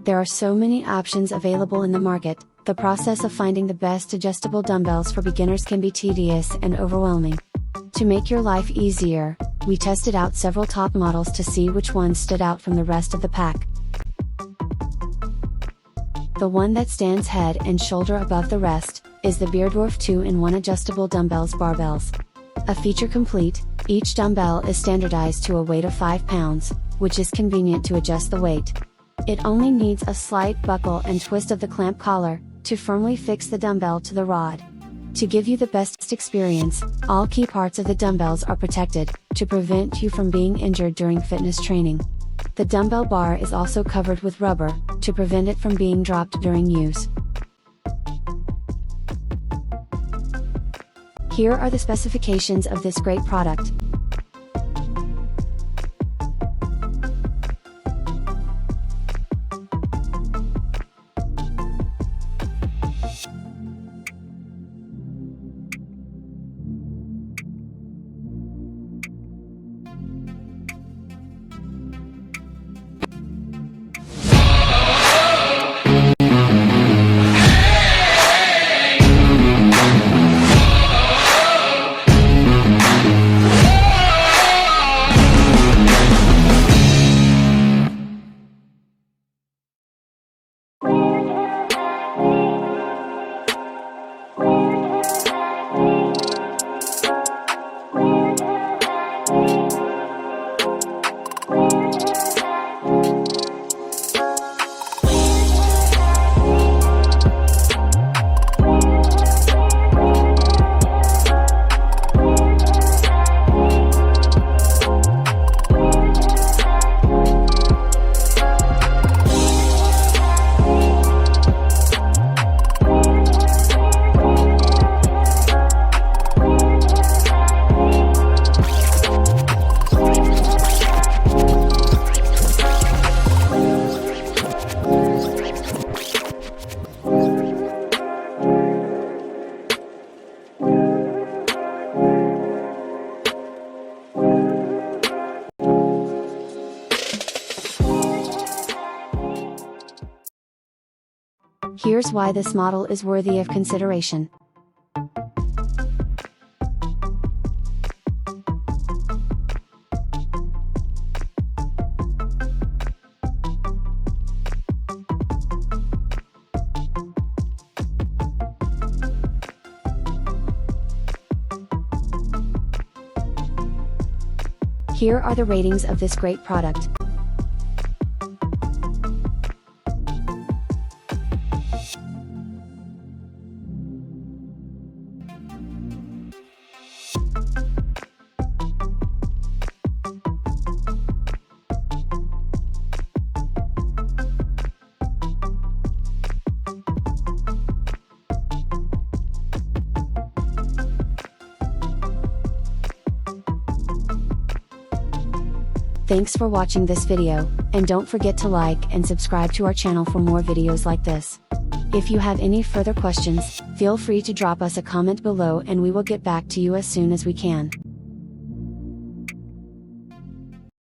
There are so many options available in the market, the process of finding the best adjustable dumbbells for beginners can be tedious and overwhelming. To make your life easier, we tested out several top models to see which ones stood out from the rest of the pack. The one that stands head and shoulder above the rest, is the BIERDORF 2-in-1 adjustable dumbbells barbells. A feature complete, each dumbbell is standardized to a weight of 5 pounds, which is convenient to adjust the weight. It only needs a slight buckle and twist of the clamp collar, to firmly fix the dumbbell to the rod. To give you the best experience, all key parts of the dumbbells are protected, to prevent you from being injured during fitness training. The dumbbell bar is also covered with rubber, to prevent it from being dropped during use. Here are the specifications of this great product. Here's why this model is worthy of consideration. Here are the ratings of this great product. Thanks for watching this video, and don't forget to like and subscribe to our channel for more videos like this. If you have any further questions, feel free to drop us a comment below and we will get back to you as soon as we can.